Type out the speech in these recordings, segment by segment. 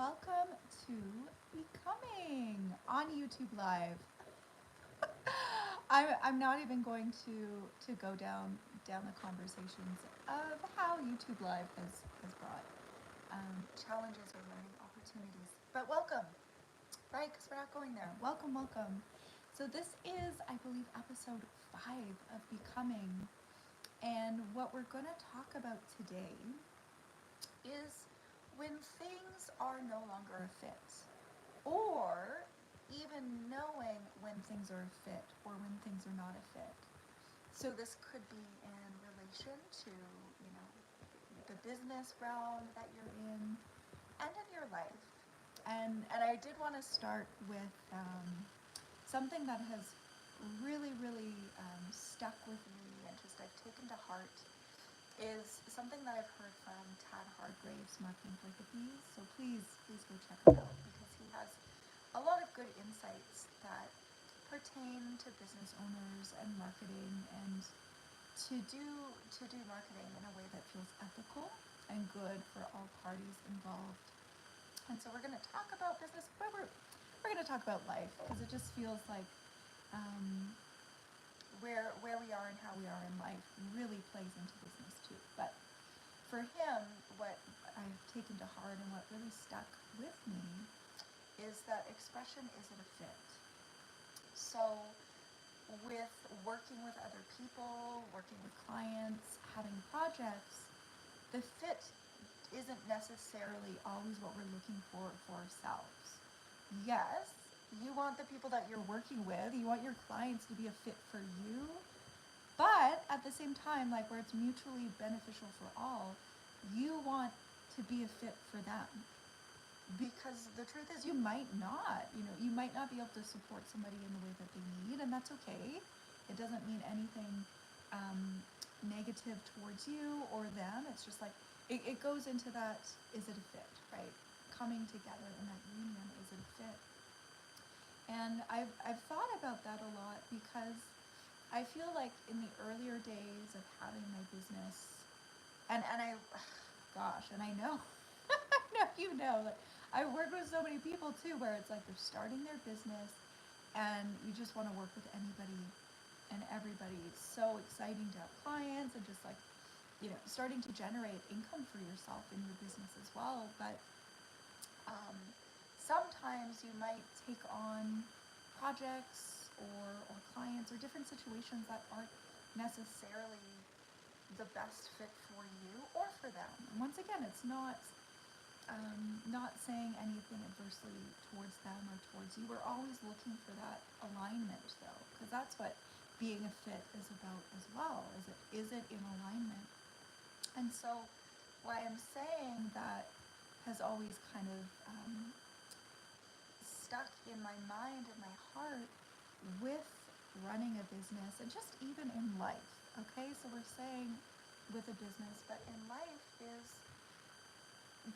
welcome to Becoming on YouTube Live. I'm not even going to go down the conversations of how YouTube Live has brought challenges or learning opportunities. But welcome, right? Because we're not going there. Welcome, welcome. So this is, I believe, episode 5 of Becoming. And what we're going to talk about today is when things are no longer a fit, or even knowing when things are a fit or when things are not a fit. So this could be in relation to, the business realm that you're in and in your life. And I did want to start with something that has really stuck with me and just I've taken to heart is something that I've heard from Tad Hargrave's Marketing for Hippies. So please go check him out because he has a lot of good insights that pertain to business owners and marketing and to do marketing in a way that feels ethical and good for all parties involved. And so we're going to talk about business, but we're going to talk about life because it just feels like where we are and how we are in life really plays into business too. But for him, what I've taken to heart and what really stuck with me is that expression isn't a fit. So with working with other people, working with clients, having projects, the fit isn't necessarily always what we're looking for ourselves. Yes, you want the people that you're working with, you want your clients to be a fit for you, but at the same time, like where it's mutually beneficial for all, you want to be a fit for them. Because the truth is you might not be able to support somebody in the way that they need, and that's okay. It doesn't mean anything negative towards you or them. It's just like, it goes into that, is it a fit, right? Coming together in that union, is it a fit? And I've thought about that a lot because I feel like in the earlier days of having my business, and I, gosh, and I know, I know, like, I work with so many people too, where it's like they're starting their business, and you just want to work with anybody and everybody. It's so exciting to have clients and just like, starting to generate income for yourself in your business as well. But sometimes you might take on projects or clients or different situations that aren't necessarily the best fit for you or for them. And once again, it's not saying anything adversely towards them or towards you. We're always looking for that alignment, though, because that's what being a fit is about as well. Is it in alignment? And so, why I'm saying that has always kind of stuck in my mind and my heart with running a business and just even in life. Okay, so we're saying with a business, but in life is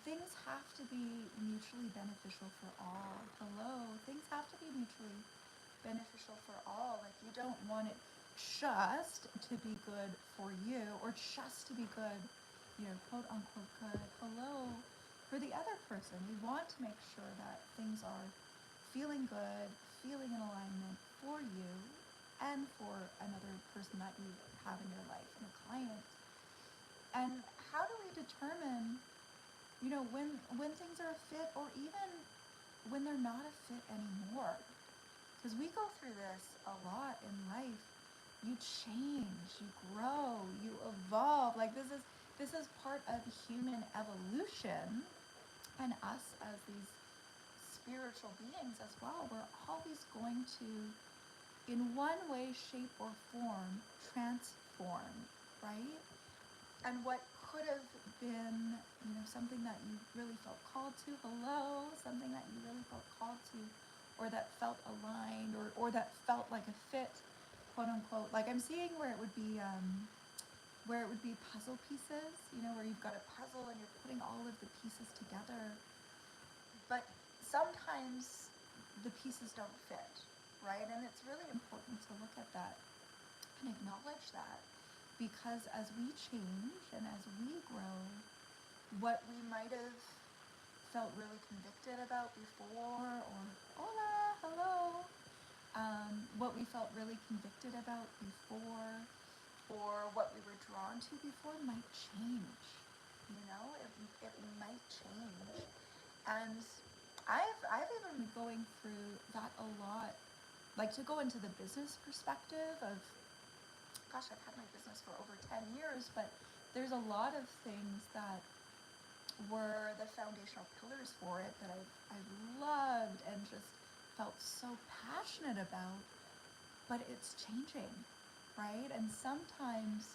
things have to be mutually beneficial for all. Hello, things have to be mutually beneficial for all. Like you don't want it just to be good for you or just to be good, quote unquote good. Hello, for the other person. We want to make sure that things are feeling good, feeling in alignment for you and for another person that you have in your life and a client. And how do we determine when things are a fit or even when they're not a fit anymore? Because we go through this a lot in life. You change, you grow, you evolve. Like this is part of human evolution, and us as these spiritual beings as well. We're always going to, in one way, shape, or form, transform, right? And what could have been, something that you really felt called to, something that you really felt called to, or that felt aligned, or that felt like a fit, quote unquote. Like I'm seeing where it would be puzzle pieces, where you've got a puzzle and you're putting all of the pieces together. But sometimes the pieces don't fit, right? And it's really important to look at that and acknowledge that, because as we change and as we grow, what we might have felt really convicted about before, or hola, hello, what we felt really convicted about before, or what we were drawn to before might change. You know, it might change. And I've even been going through that a lot. Like, to go into the business perspective of, gosh, I've had my business for over 10 years, but there's a lot of things that were the foundational pillars for it that I've loved and just felt so passionate about, but it's changing, right? And sometimes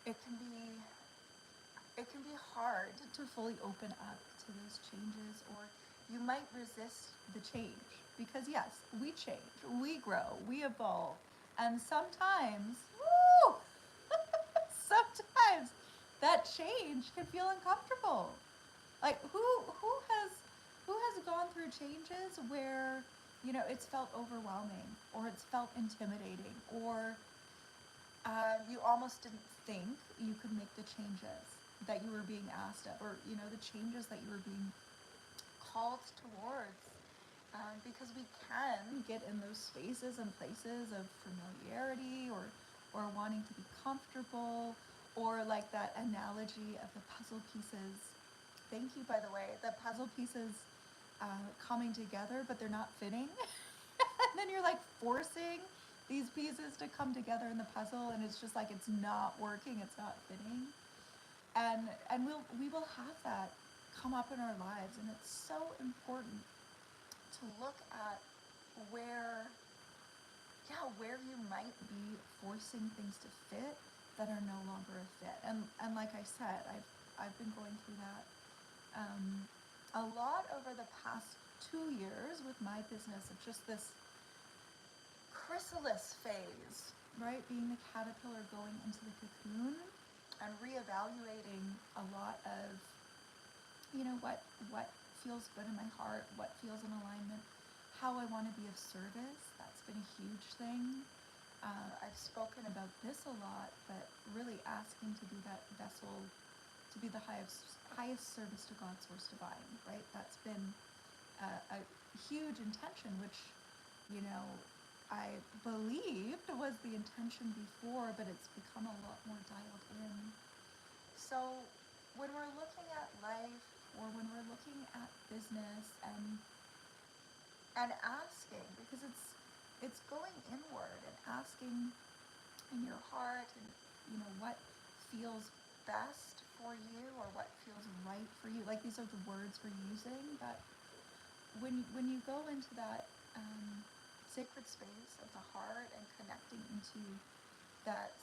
it can be hard to fully open up to those changes, or you might resist the change because yes, we change, we grow, we evolve, and sometimes, woo, sometimes that change can feel uncomfortable. Like, who has gone through changes where, you know, it's felt overwhelming, or it's felt intimidating, or you almost didn't think you could make the changes that you were being asked of, or, you know, the changes that you were being called towards, because we can get in those spaces and places of familiarity, or wanting to be comfortable, or like that analogy of the puzzle pieces. Thank you, by the way. The puzzle pieces coming together, but they're not fitting. And then you're like forcing these pieces to come together in the puzzle, and it's just like it's not working, it's not fitting. And we will have that come up in our lives, and it's so important to look at where you might be forcing things to fit that are no longer a fit. And like I said, I've been going through that a lot over the past 2 years with my business, of just this chrysalis phase, right? Being the caterpillar going into the cocoon, and reevaluating a lot of, you know, what feels good in my heart, what feels in alignment, how I want to be of service. That's been a huge thing. I've spoken about this a lot, but really asking to be that vessel, to be the highest service to God, source divine, right? That's been a huge intention, which, you know, I believed was the intention before, but it's become a lot more dialed in. So when we're looking at life, or when we're looking at business, and asking, because it's going inward and asking in your heart, and, you know, what feels best for you, or what feels right for you. Like, these are the words we're using, but when you go into that sacred space of the heart, and connecting into that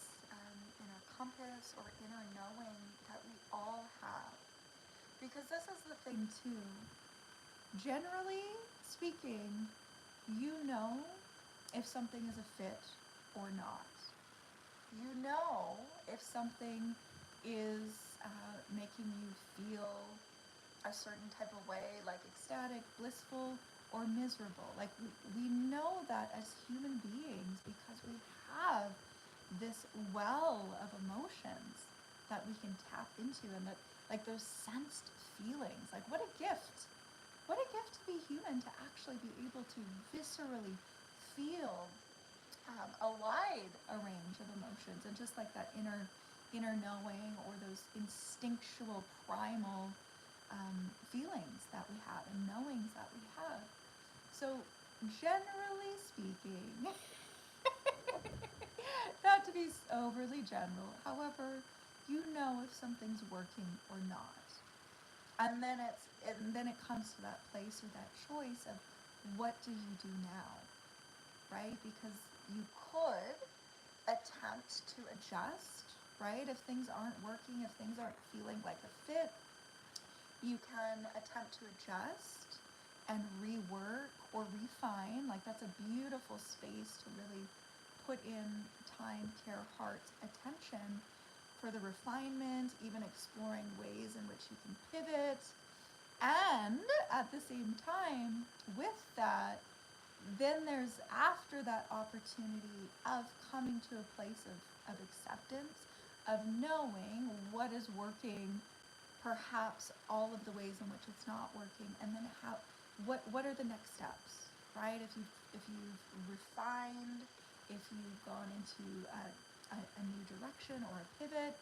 inner compass, or inner knowing that we all have. Because this is the thing too. Generally speaking, you know if something is a fit or not. You know if something is making you feel a certain type of way, like ecstatic, blissful, or miserable. Like, we know that as human beings, because we have this well of emotions that we can tap into, and that, like, those sensed feelings. Like, what a gift to be human, to actually be able to viscerally feel a wide range of emotions, and just like that inner knowing, or those instinctual primal feelings that we have, and knowings that we have. So generally speaking, not to be overly general, however, you know if something's working or not. And then it comes to that place, or that choice of, what do you do now, right? Because you could attempt to adjust, right? If things aren't working, if things aren't feeling like a fit, you can attempt to adjust and rework or refine. Like, that's a beautiful space to really put in time, care, heart, attention for the refinement, even exploring ways in which you can pivot. And at the same time, with that, then there's, after that opportunity of coming to a place of acceptance, of knowing what is working perhaps all of the ways in which it's not working, and then what are the next steps, right? If you've refined, if you've gone into a new direction or a pivot,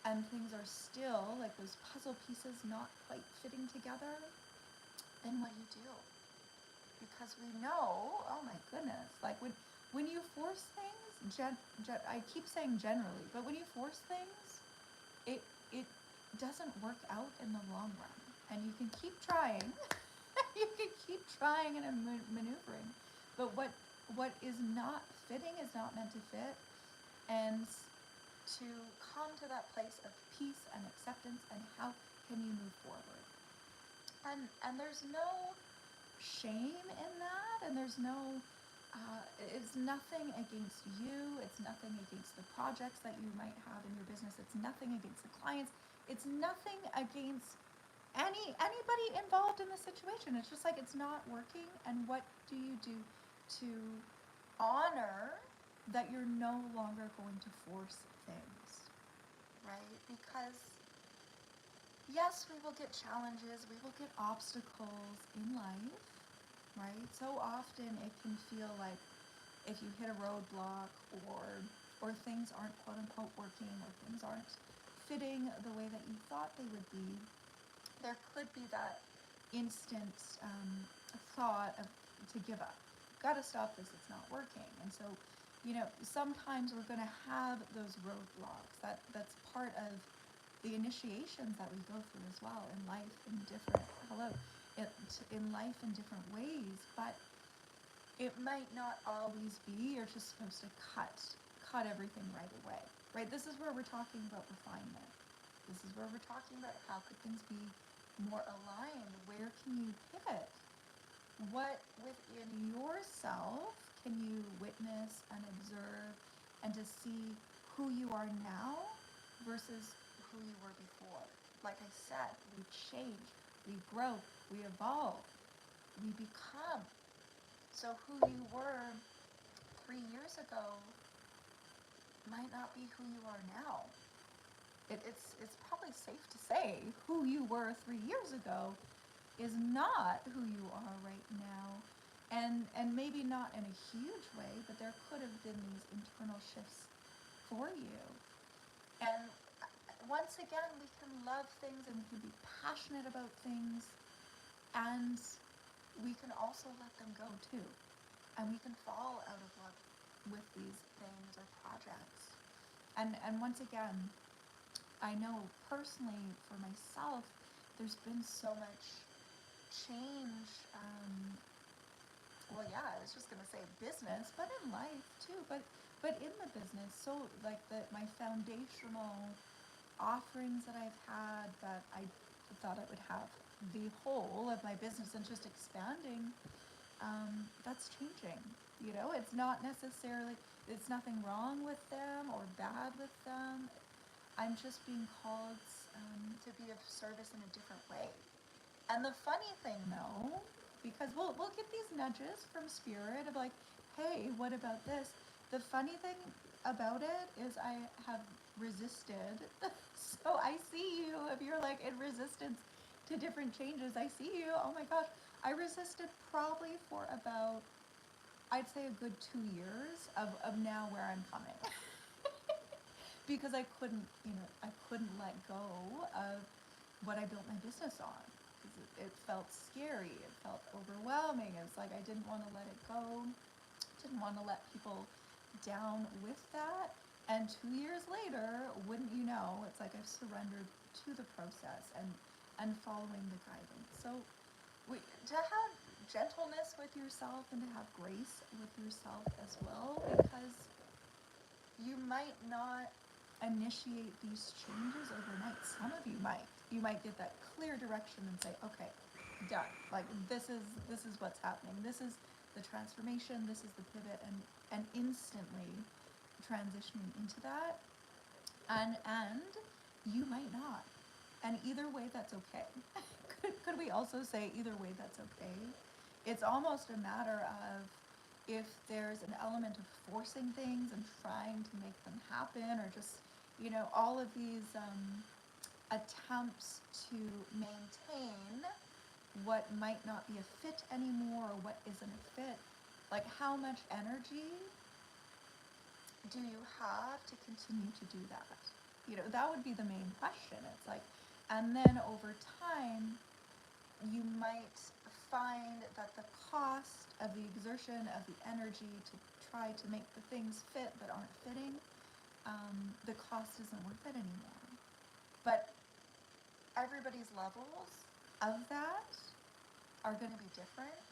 and things are still like those puzzle pieces not quite fitting together, then what do? Because we know, oh my goodness, like when you force things, I keep saying generally, but when you force things, it doesn't work out in the long run. And you can keep trying, you can keep trying and maneuvering, but what is not fitting is not meant to fit. And to come to that place of peace and acceptance, and how can you move forward? And there's no shame in that, and there's no it's nothing against you, it's nothing against the projects that you might have in your business, it's nothing against the clients, it's nothing against anybody involved in the situation. It's just like it's not working, and what do you do to honor that you're no longer going to force things, right? Because yes, we will get challenges, we will get obstacles in life, right? So often it can feel like if you hit a roadblock, or things aren't quote unquote working, or things aren't fitting the way that you thought they would be, there could be that instant thought of to give up. Got to stop this, it's not working. And so, sometimes we're going to have those roadblocks. That's part of the initiations that we go through as well in life in different ways. But it might not always be you're just supposed to cut everything right away, right? This is where we're talking about refinement. This is where we're talking about how could things be more aligned? Where can you pivot? What within yourself can you witness and observe, and to see who you are now versus who you were before? Like I said, we change, we grow, we evolve, we become. So who you were 3 years ago might not be who you are now. It's probably safe to say who you were 3 years ago is not who you are right now, and maybe not in a huge way, but there could have been these internal shifts for you. And once again, we can love things, and we can be passionate about things, and we can also let them go too. And we can fall out of love with these things or projects. And once again, I know personally for myself, there's been so much change. I was just gonna say business, but in life too. But in the business, so like my foundational offerings that I've had, that I thought I would have the whole of my business and just expanding. That's changing. It's not necessarily, it's nothing wrong with them or bad with them. I'm just being called to be of service in a different way. And the funny thing though, because we'll get these nudges from spirit of like, hey, what about this? The funny thing about it is I have resisted. So I see you, if you're like in resistance to different changes, I see you. Oh my gosh, I resisted probably for about, I'd say a good 2 years of now where I'm coming. Because I couldn't let go of what I built my business on. It felt scary, it felt overwhelming. It's like I didn't want to let it go, didn't want to let people down with that. And 2 years later, wouldn't you know, it's like I've surrendered to the process and following the guidance. So to have gentleness with yourself and to have grace with yourself as well, because you might not initiate these changes overnight. Some of you might. You might get that clear direction and say, okay, done. Like this is what's happening. This is the transformation, this is the pivot, and instantly transitioning into that. And you might not. And either way, that's okay. Could we also say either way, that's okay? It's almost a matter of if there's an element of forcing things and trying to make them happen, or just, all of these attempts to maintain what might not be a fit anymore or what isn't a fit, like how much energy do you have to continue to do that? You know, that would be the main question. It's like, and then over time, you might find that the cost of the exertion of the energy to try to make the things fit but aren't fitting, the cost isn't worth it anymore. But everybody's levels of that are going to be different.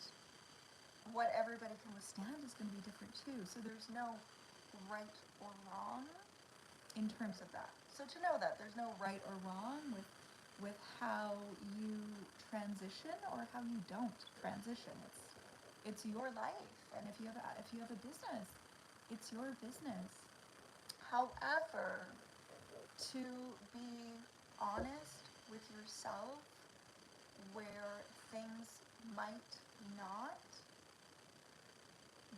What everybody can withstand is going to be different too. So there's no right or wrong in terms of that. So to know that there's no right or wrong with how you transition or how you don't transition. It's your life, and if you have a business, it's your business. However, to be honest with yourself where things might not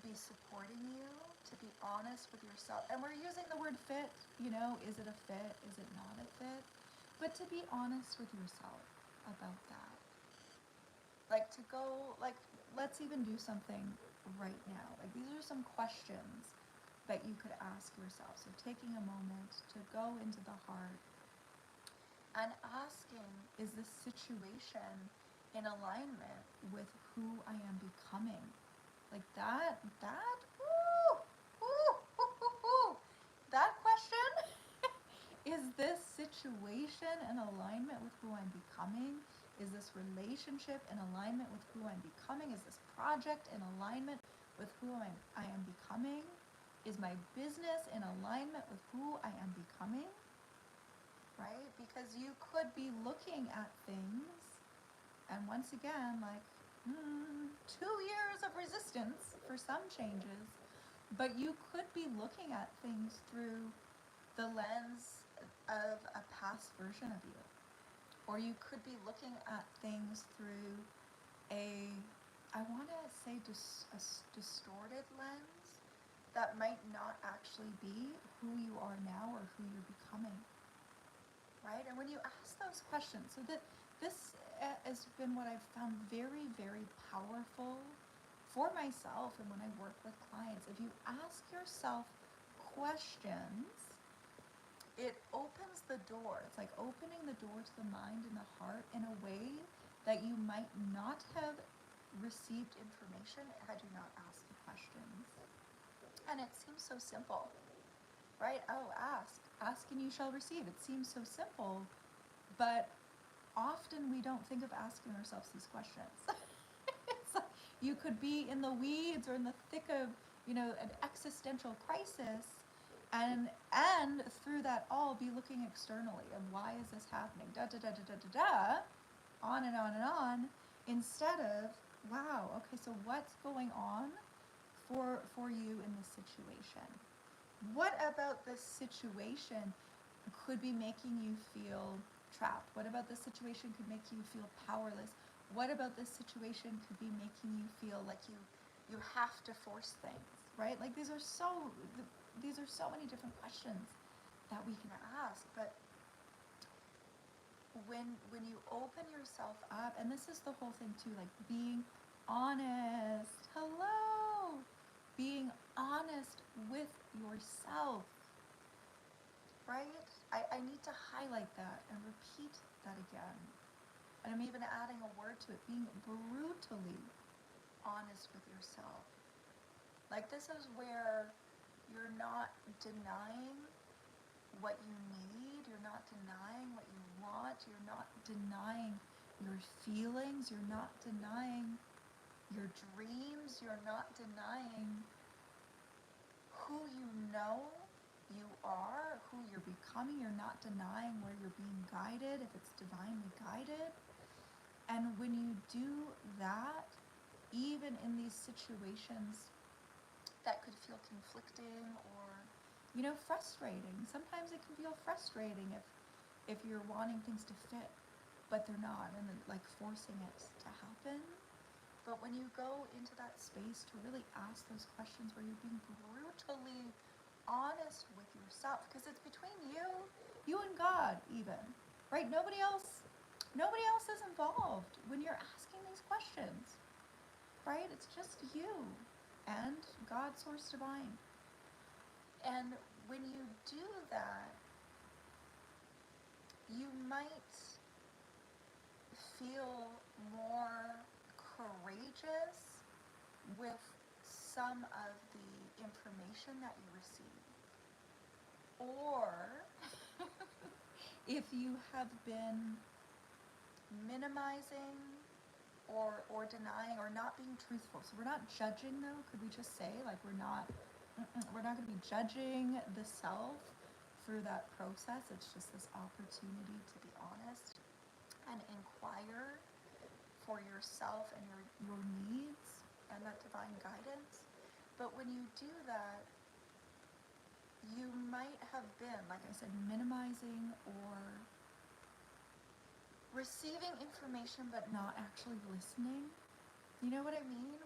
be supporting you, to be honest with yourself. And we're using the word fit, you know, is it a fit? Is it not a fit? But to be honest with yourself about that. Like to go, like, let's even do something right now. Like these are some questions that you could ask yourself. So taking a moment to go into the heart and asking, is this situation in alignment with who I am becoming? Like that that question, is this situation in alignment with who I'm becoming? Is this relationship in alignment with who I'm becoming? Is this project in alignment with who I am becoming? Is my business in alignment with who I am becoming? Right? Because you could be looking at things, and once again, like 2 years of resistance for some changes, but you could be looking at things through the lens of a past version of you. Or you could be looking at things through a, I want to say, a distorted lens that might not actually be who you are now or who you're becoming. Right? And when you ask those questions, so that this has been what I've found very, very powerful for myself and when I work with clients. If you ask yourself questions, it opens the door. It's like opening the door to the mind and the heart in a way that you might not have received information had you not asked the questions. And it seems so simple, right? Oh, ask and you shall receive. It seems so simple, but often we don't think of asking ourselves these questions. It's like you could be in the weeds or in the thick of, you know, an existential crisis, and through that all be looking externally and why is this happening? Da da da da da da da, on and on and on, instead of, wow, okay, so what's going on for you in this situation? What about this situation could be making you feel trapped? What about this situation could make you feel powerless? What about this situation could be making you feel like you have to force things, right? Like these are so many different questions that we can ask. But when you open yourself up, and this is the whole thing too, like being honest, being honest with yourself, right? I need to highlight that and repeat that again. And I'm even adding a word to it, being brutally honest with yourself. Like this is where you're not denying what you need, you're not denying what you want, you're not denying your feelings, you're not denying your dreams, you're not denying who you know you are, who you're becoming, you're not denying where you're being guided, if it's divinely guided. And when you do that, even in these situations that could feel conflicting or, you know, frustrating. Sometimes it can feel frustrating if you're wanting things to fit, but they're not, and then, like forcing it to happen. But when you go into that space to really ask those questions where you're being brutally honest with yourself, because it's between you and God even, right? Nobody else is involved when you're asking these questions, right? It's just you and God, source divine. And when you do that, you might feel more courageous with some of the information that you receive. Or if you have been minimizing or denying or not being truthful. So we're not judging though, could we just say, like we're not going to be judging the self through that process. It's just this opportunity to be honest and inquire for yourself and your needs and that divine guidance. But when you do that, you might have been, like I said, minimizing or receiving information but not actually listening. You know what I mean?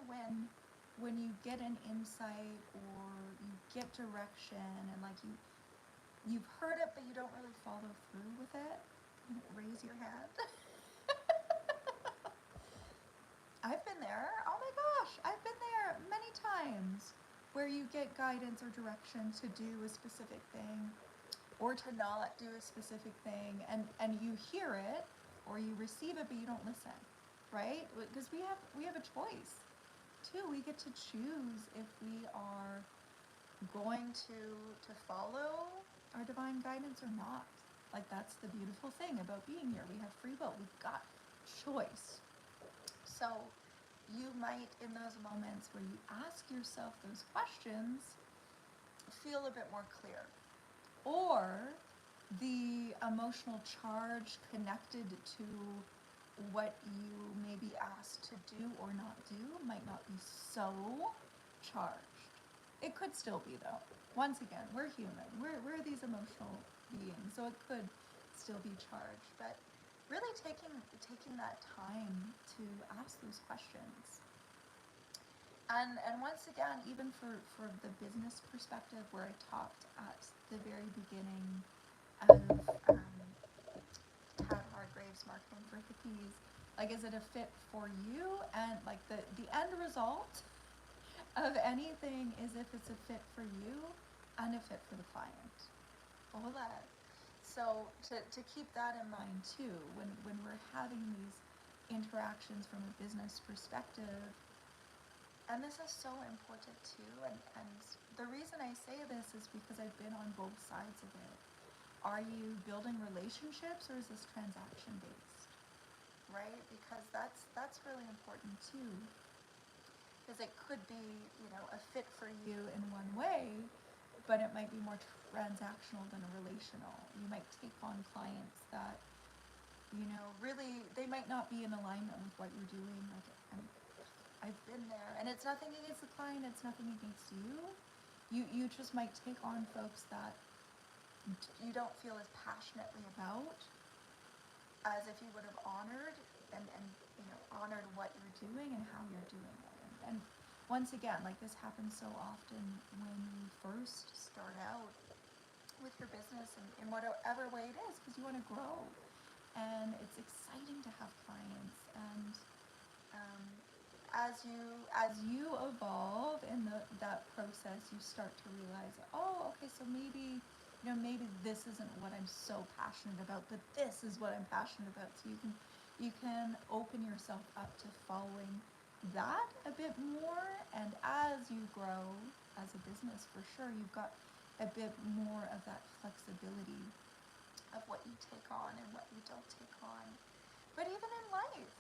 When you get an insight or you get direction and like you've heard it but you don't really follow through with it, raise your hand. I've been there. Oh my gosh, I've been there many times where you get guidance or direction to do a specific thing or to not do a specific thing, and you hear it or you receive it but you don't listen, right? Because we have a choice too. We get to choose if we are going to follow our divine guidance or not. Like, that's the beautiful thing about being here. We have free will. We've got choice. So you might, in those moments where you ask yourself those questions, feel a bit more clear. Or the emotional charge connected to what you may be asked to do or not do might not be so charged. It could still be though. Once again, we're human. We're these emotional beings, so it could still be charged. But really taking that time to ask those questions. And once again, even for the business perspective, where I talked at the very beginning of Tad Hargrave's Marketing for Hippies, like, is it a fit for you? And like the end result of anything is if it's a fit for you and a fit for the client. All that. So to keep that in mind too, when we're having these interactions from a business perspective, and this is so important too, and the reason I say this is because I've been on both sides of it. Are you building relationships or is this transaction based? Right? Because that's really important too. Because it could be, a fit for you in one way, but it might be more transactional than a relational. You might take on clients that, really, they might not be in alignment with what you're doing. Like, I've been there, and it's nothing against the client, it's nothing against you. You just might take on folks that you don't feel as passionately about as if you would have honored and honored what you're doing and how you're doing it. And once again, like, this happens so often when you first start out with your business in whatever way it is, because you want to grow, and it's exciting to have clients. And as you evolve in that process, you start to realize, oh, okay, so maybe this isn't what I'm so passionate about, but this is what I'm passionate about. So you can open yourself up to following that a bit more. And as you grow as a business, for sure, you've got a bit more of that flexibility of what you take on and what you don't take on. But even in life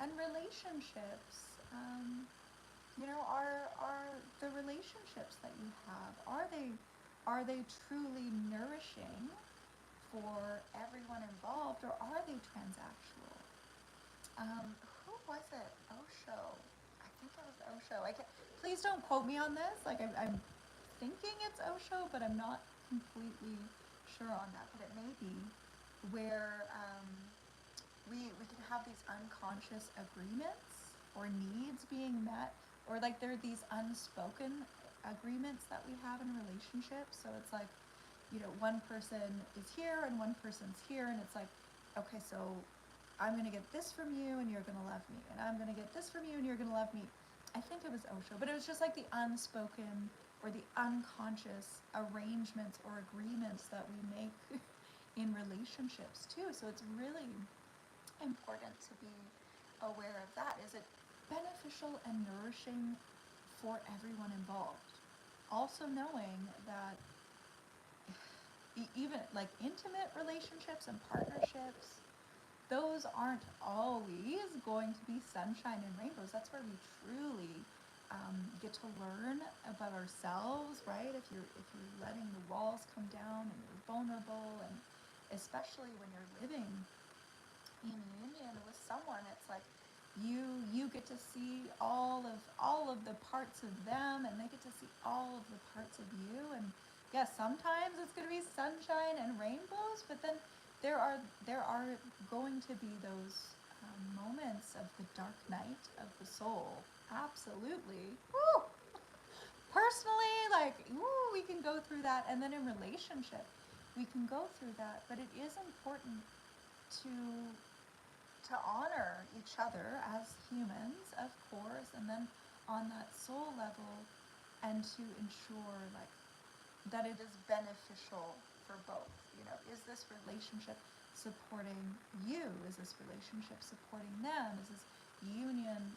and relationships, are the relationships that you have, are they truly nourishing for everyone involved, or are they transactional? Who was it? Osho. I think it was Osho. Please don't quote me on this. Like, I'm thinking it's Osho, but I'm not completely sure on that. But it may be where we can have these unconscious agreements or needs being met, or like there are these unspoken agreements that we have in relationships. So it's like, one person is here and one person's here, and it's like okay, so I'm going to get this from you and you're going to love me, and I'm going to get this from you and you're going to love me. I think it was Osho, but it was just like the unspoken or the unconscious arrangements or agreements that we make in relationships too. So it's really important to be aware of that. Is it beneficial and nourishing for everyone involved? Also knowing that even like intimate relationships and partnerships, those aren't always going to be sunshine and rainbows. That's where we truly get to learn about ourselves, right? If you're letting the walls come down and you're vulnerable, and especially when you're living in union with someone, it's like you get to see all of the parts of them, and they get to see all of the parts of you. And yes, sometimes it's going to be sunshine and rainbows, but then there are going to be those moments of the dark night of the soul. Absolutely. Woo! Personally, like, woo, we can go through that, and then in relationship, we can go through that. But it is important to honor each other as humans, of course, and then on that soul level, and to ensure like that it is beneficial for both. Is this relationship supporting you? Is this relationship supporting them? Is this union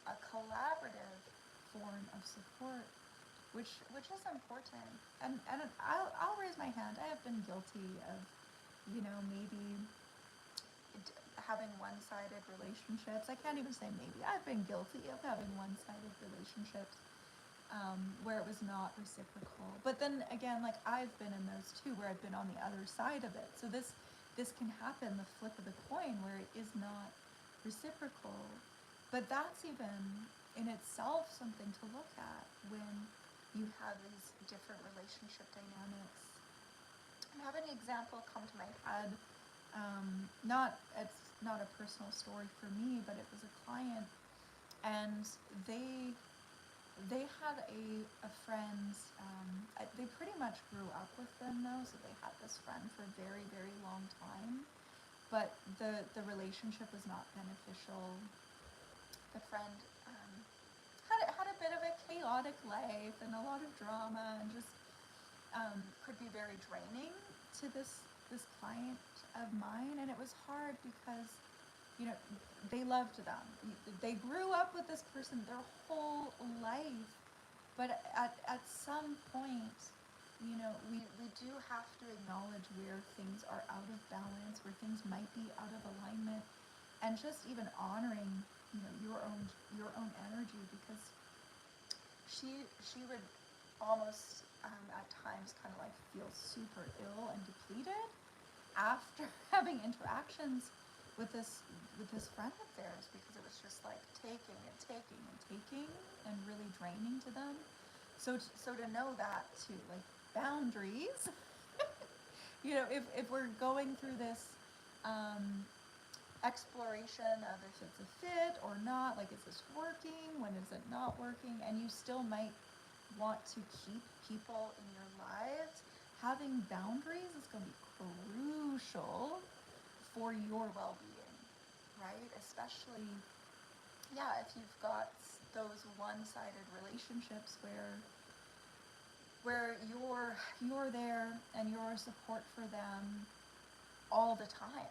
a collaborative form of support, which is important. And I'll raise my hand. I have been guilty of, maybe having one-sided relationships. I can't even say maybe. I've been guilty of having one-sided relationships where it was not reciprocal. But then again, like, I've been in those too, where I've been on the other side of it. So this can happen, the flip of the coin, where it is not reciprocal. But that's even in itself something to look at when you have these different relationship dynamics. I have an example come to my head. It's not a personal story for me, but it was a client, and they had a friend. They pretty much grew up with them though, so they had this friend for a very, very long time. But the relationship was not beneficial. The friend had a bit of a chaotic life and a lot of drama, and just could be very draining to this client of mine. And it was hard because they loved them. They grew up with this person their whole life, but at some point, we do have to acknowledge where things are out of balance, where things might be out of alignment, and just even honoring your own energy, because she would almost at times kind of like feel super ill and depleted after having interactions with this friend of theirs, because it was just like taking and taking and taking and really draining to them. So to know that too, like boundaries. If we're going through this exploration of if it's a fit or not, like, is this working, when is it not working, and you still might want to keep people in your lives, having boundaries is going to be crucial for your well-being, right? Especially, if you've got those one-sided relationships where you're there and you're a support for them all the time,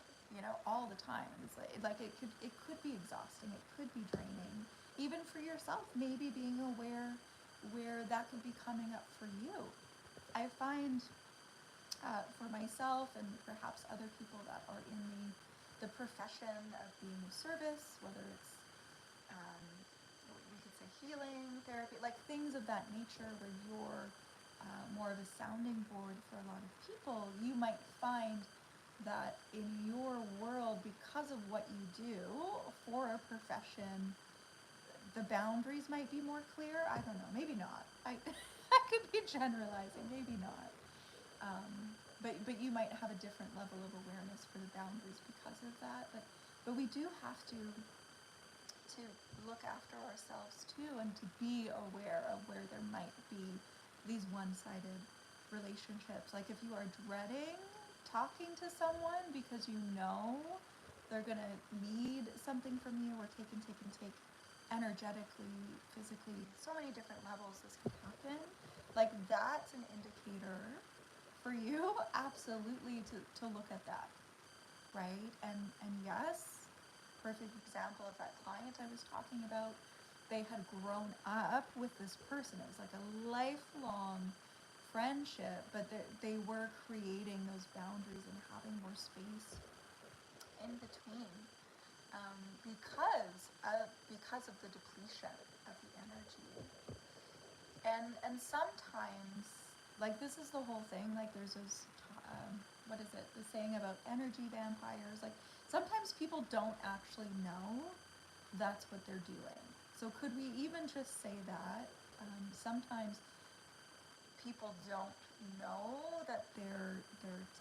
all the time. It's like it could be exhausting. It could be draining, even for yourself. Maybe being aware where that could be coming up for you. I find for myself and perhaps other people that are in the profession of being of service, whether it's we could say healing therapy, like things of that nature, where you're more of a sounding board for a lot of people, you might find that in your world, because of what you do for a profession, the boundaries might be more clear. I don't know, maybe not. I could be generalizing, maybe not. But you might have a different level of awareness for the boundaries because of that. But we do have to look after ourselves too, and to be aware of where there might be these one-sided relationships. Like if you are dreading talking to someone because you know they're going to need something from you, or take energetically, physically, so many different levels this can happen. Like, that's an indicator for you, absolutely, to look at that, right? And yes, perfect example of that client I was talking about. They had grown up with this person. It was like a lifelong friendship, but they were creating those boundaries and having more space in between, because of the depletion of the energy. And sometimes, like, this is the whole thing. Like, there's those what is it, the saying about energy vampires. Like, sometimes people don't actually know that's what they're doing. So could we even just say that sometimes people don't know that they're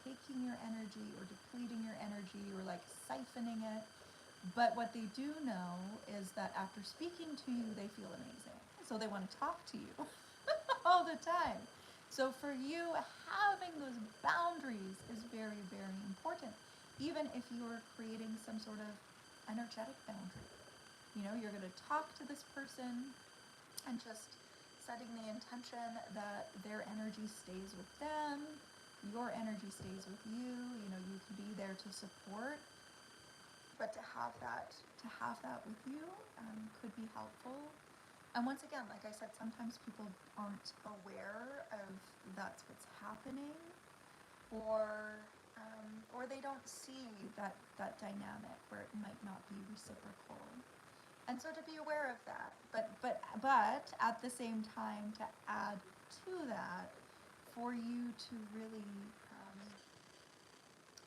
taking your energy or depleting your energy, or like siphoning it, but what they do know is that after speaking to you, they feel amazing, so they want to talk to you all the time. So for you, having those boundaries is very, very important, even if you're creating some sort of energetic boundary. You know, you're going to talk to this person and just setting the intention that their energy stays with them, your energy stays with you. You know, you can be there to support, but to have that with you could be helpful. And once again, like I said, sometimes people aren't aware of that's what's happening, or they don't see that dynamic where it might not be reciprocal. And so to be aware of that, but at the same time, to add to that, for you to really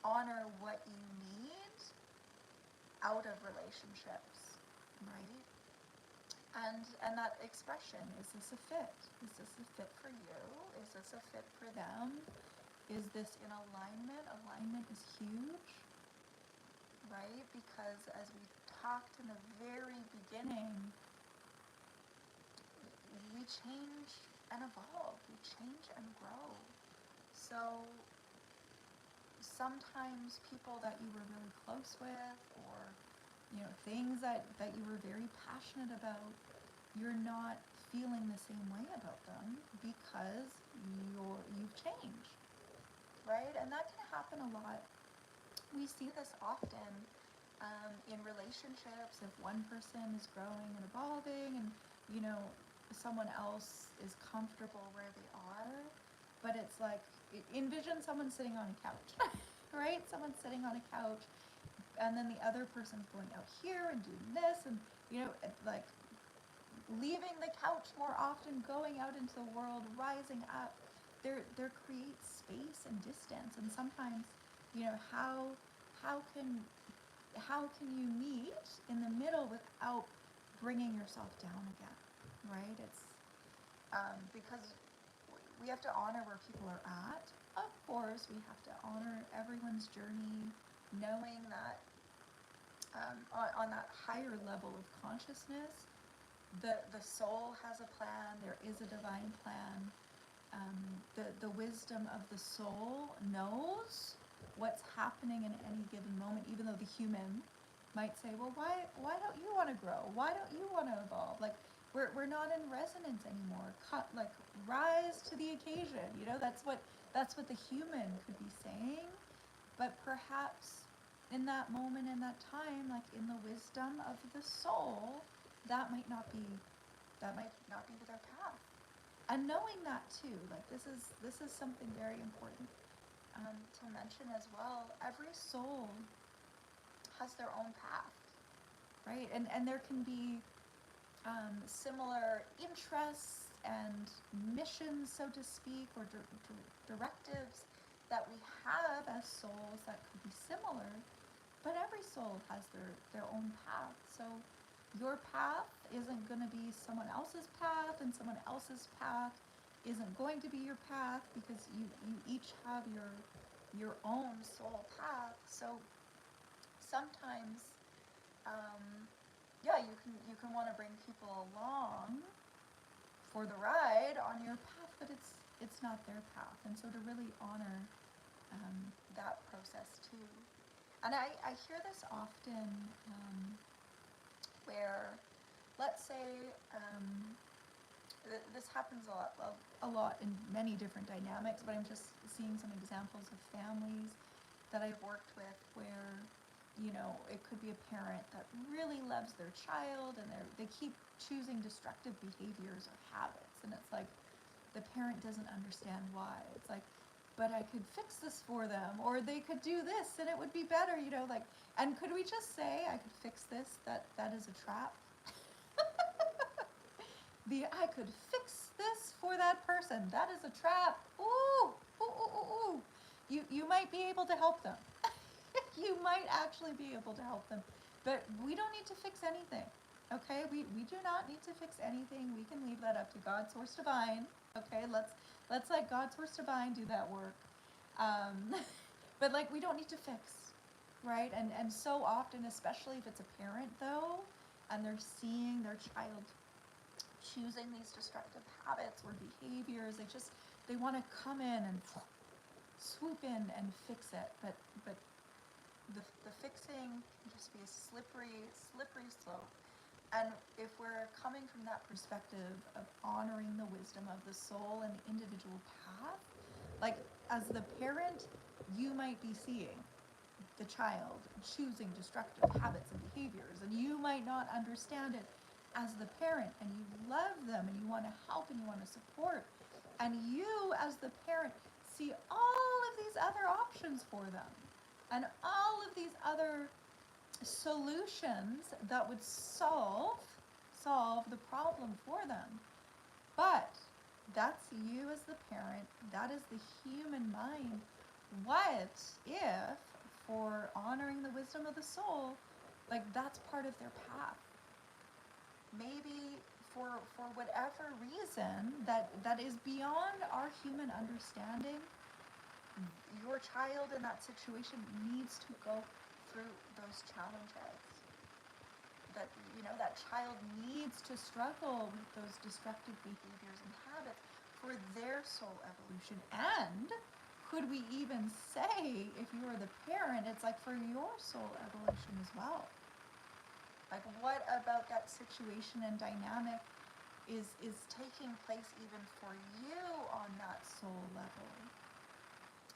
honor what you need out of relationships, right? And that expression, is this a fit? Is this a fit for you? Is this a fit for them? Is this in alignment? Alignment is huge, right? Because as we talked in the very beginning, we change and evolve, we change and grow. So sometimes people that you were really close with, or things that you were very passionate about, you're not feeling the same way about them because you've changed, right? And that can happen a lot. We see this often in relationships. If one person is growing and evolving, and someone else is comfortable where they are, but it's like, envision someone sitting on a couch, right? Someone's sitting on a couch, and then the other person's going out here and doing this, and like leaving the couch more often, going out into the world, rising up. There creates space and distance, and sometimes, how can you meet in the middle without bringing yourself down again, right? It's because we have to honor where people are at. Of course, we have to honor everyone's journey, knowing that on that higher level of consciousness, the soul has a plan. There is a divine plan. The wisdom of the soul knows what's happening in any given moment, even though the human might say, well, why don't you want to grow? Why don't you want to evolve? Like, we're not in resonance anymore. Like, rise to the occasion. That's what the human could be saying. But perhaps in that moment, in that time, like in the wisdom of the soul, that might not be their path. And knowing that too, like this is something very important to mention as well. Every soul has their own path, right? And there can be similar interests and missions, so to speak, or directives that we have as souls that could be similar, but every soul has their own path. So your path isn't going to be someone else's path, and someone else's path isn't going to be your path, because you each have your own soul path. So sometimes you can want to bring people along for the ride on your path, but it's not their path. And so to really honor that process too. And I hear this often, where, let's say, this happens a lot in many different dynamics, but I'm just seeing some examples of families that I've worked with where, it could be a parent that really loves their child and they keep choosing destructive behaviors or habits, and it's like the parent doesn't understand why. It's like, but I could fix this for them, or they could do this and it would be better, and could we just say, I could fix this, that is a trap? I could fix this for that person, that is a trap. Ooh, ooh, ooh, ooh, ooh. You might be able to help them. You might actually be able to help them, but we don't need to fix anything. Okay, we do not need to fix anything. We can leave that up to God, source divine. Okay, let's let God, source divine, do that work. But we don't need to fix, right? And so often, especially if it's a parent though, and they're seeing their child choosing these destructive habits or behaviors, they want to come in and swoop in and fix it, but the fixing can just be a slippery slope. And if we're coming from that perspective of honoring the wisdom of the soul and the individual path, as the parent, you might be seeing the child choosing destructive habits and behaviors, and you might not understand it as the parent, and you love them and you want to help and you want to support, and you as the parent see all of these other options for them and all of these other solutions that would solve the problem for them. But that's you as the parent, that is the human mind. What if, for honoring the wisdom of the soul, that's part of their path? Maybe for whatever reason that is beyond our human understanding, your child in that situation needs to go through those challenges. That child needs to struggle with those destructive behaviors and habits for their soul evolution. And could we even say, if you are the parent, it's for your soul evolution as well? What about that situation and dynamic is taking place even for you on that soul level?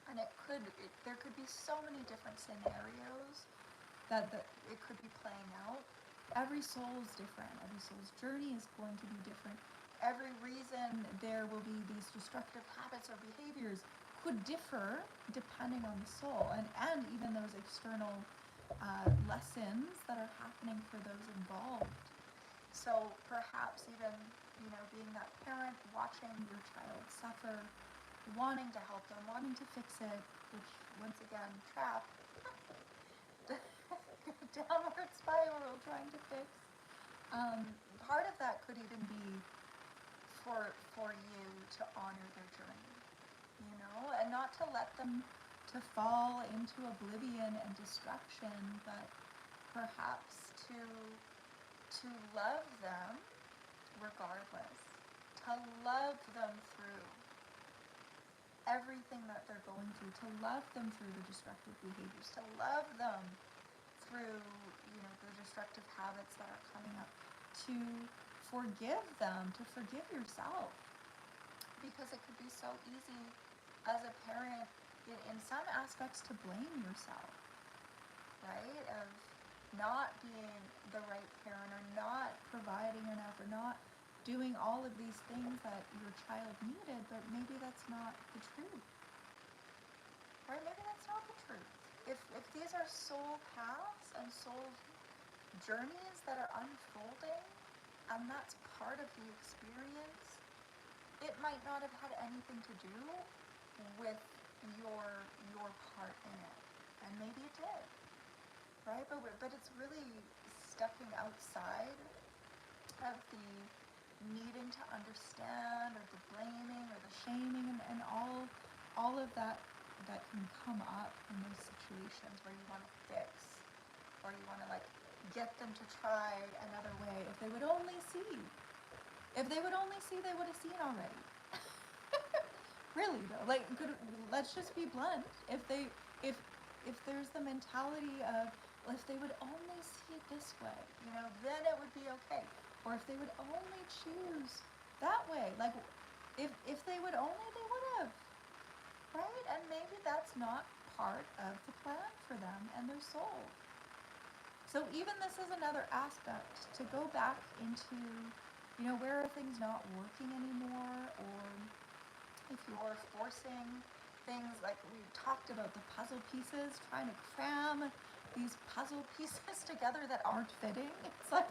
And there could be so many different scenarios that it could be playing out. Every soul is different. Every soul's journey is going to be different. Every reason there will be these destructive habits or behaviors could differ depending on the soul, and even those external lessons that are happening for those involved. So perhaps even, being that parent, watching your child suffer, wanting to help them, wanting to fix it, which once again, trap, downward spiral, trying to fix. Part of that could even be for you to honor their journey, and not to let them to fall into oblivion and destruction, but perhaps to love them regardless, to love them through everything that they're going through, to love them through the destructive behaviors, to love them through, the destructive habits that are coming up, to forgive them, to forgive yourself. Because it could be so easy as a parent, in some aspects, to blame yourself, right? Of not being the right parent, or not providing enough, or not doing all of these things that your child needed, but maybe that's not the truth. Right? Maybe that's not the truth. If these are soul paths and soul journeys that are unfolding, and that's part of the experience, it might not have had anything to do with your part in it. And maybe it did. Right? But it's really stepping outside of the needing to understand, or the blaming, or the shaming, and all of that can come up in those situations where you want to fix, or you want to get them to try another way. If they would only see, they would have seen already. Really though, like, let's just be blunt. If they, if there's the mentality of, well, if they would only see it this way, then it would be okay. Or if they would only choose that way, like, if they would only, they would have, right? And maybe that's not part of the plan for them and their soul. So even this is another aspect to go back into, where are things not working anymore, or if you're forcing things, like we talked about the puzzle pieces, trying to cram these puzzle pieces together that aren't fitting. It's like,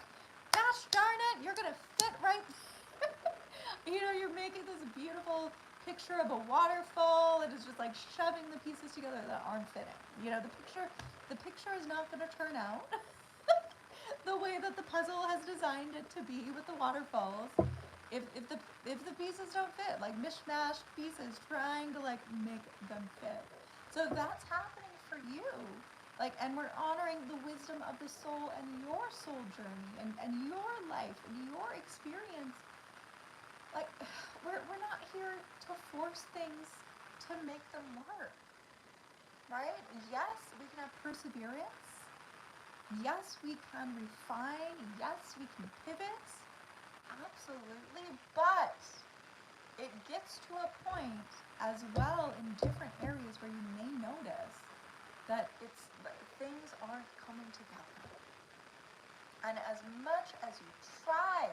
gosh darn it, you're going to fit right. You're making this beautiful picture of a waterfall, and it's just like shoving the pieces together that aren't fitting. The picture is not going to turn out the way that the puzzle has designed it to be with the waterfalls. If the pieces don't fit, like mishmash pieces trying to like make them fit. So that's happening for you. Like, and we're honoring the wisdom of the soul and your soul journey and your life and your experience. Like, we're not here to force things to make them work, right? Yes, we can have perseverance. Yes, we can refine. Yes, we can pivot. Absolutely. But it gets to a point as well in different areas where you may notice that things aren't coming together. And as much as you try,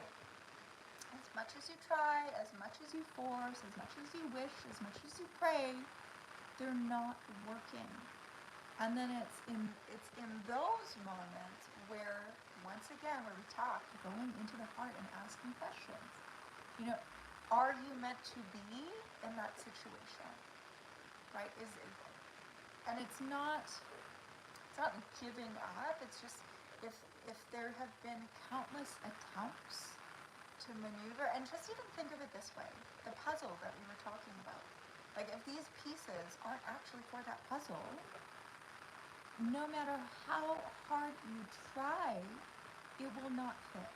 as much as you force, as much as you wish, as much as you pray, they're not working. And then it's in those moments where, once again, where we talk, going into the heart and asking questions. Are you meant to be in that situation? Right? And it's not giving up. It's just if there have been countless attempts to maneuver, and just even think of it this way, the puzzle that we were talking about. Like, if these pieces aren't actually for that puzzle, no matter how hard you try, it will not fit.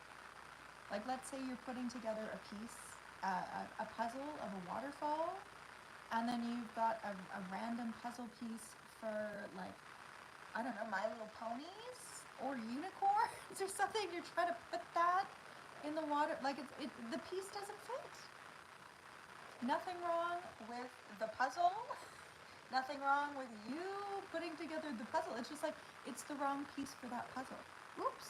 Like, let's say you're putting together a piece, a puzzle of a waterfall, and then you've got a random puzzle piece for, like, I don't know, My Little Ponies or unicorns or something. You're trying to put that in the water, like, the piece doesn't fit. Nothing wrong with the puzzle. Nothing wrong with you putting together the puzzle. It's just like, it's the wrong piece for that puzzle. Oops.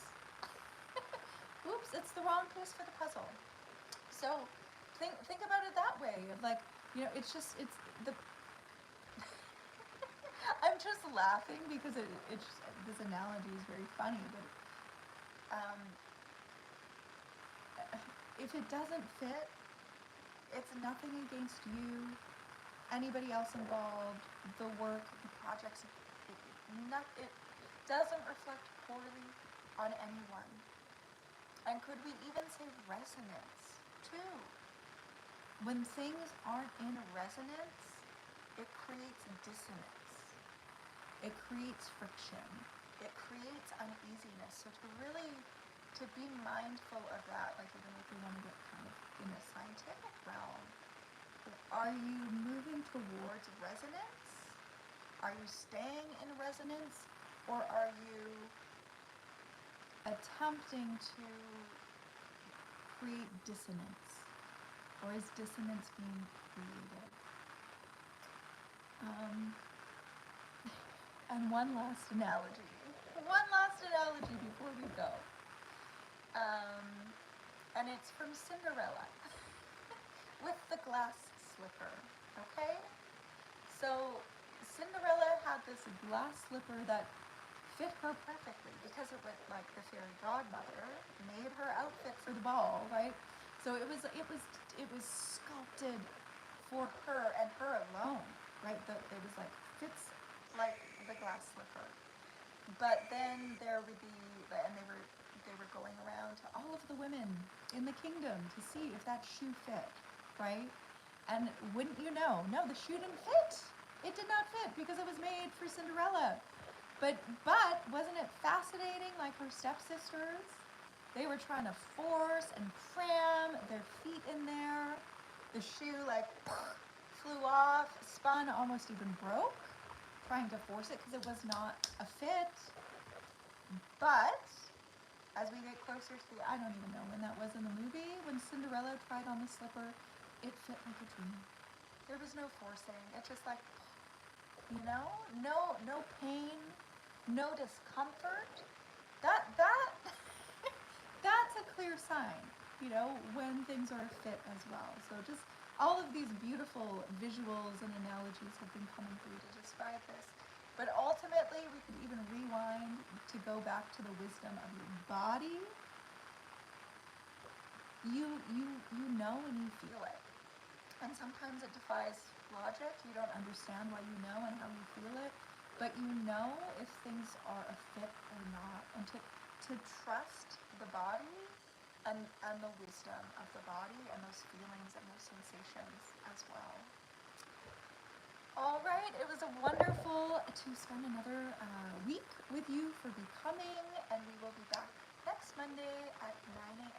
Oops, it's the wrong piece for the puzzle. So think about it that way. Like, it's the I'm just laughing because it's this analogy is very funny, but if it doesn't fit, it's nothing against you, anybody else involved, the work, the projects. It doesn't reflect poorly on anyone. And could we even say resonance too? When things aren't in resonance, it creates dissonance. It creates friction. It creates uneasiness. So to be mindful of that, like even if we want to get kind of in the scientific realm, are you moving towards resonance? Are you staying in resonance? Or are you attempting to create dissonance? Or is dissonance being created? And one last analogy before we go. And it's from Cinderella with the glass slipper, okay? So Cinderella had this glass slipper that fit her perfectly because it was like the fairy godmother made her outfit for the ball, right? So it was sculpted for her and her alone, right? It was like fits like the glass slipper. But then there would be, and they were going around to all of the women in the kingdom to see if that shoe fit, right? And wouldn't you know, no, the shoe didn't fit. It did not fit because it was made for Cinderella. But wasn't it fascinating, like her stepsisters? They were trying to force and cram their feet in there. The shoe, like, flew off, spun, almost even broke, trying to force it because it was not a fit. But as we get closer to the, I don't even know when that was in the movie, when Cinderella tried on the slipper, it fit like a dream. There was no forcing. It's just like, you know, no pain, no discomfort. That that's a clear sign, you know, when things are a fit as well. So just all of these beautiful visuals and analogies have been coming through to describe this. But ultimately, we could even rewind to go back to the wisdom of your body. You know and you feel it. And sometimes it defies logic. You don't understand why you know and how you feel it. But you know if things are a fit or not. And to trust the body and the wisdom of the body and those feelings and those sensations as well. All right, it was wonderful to spend another week with you for Becoming, and we will be back next Monday at 9 a.m.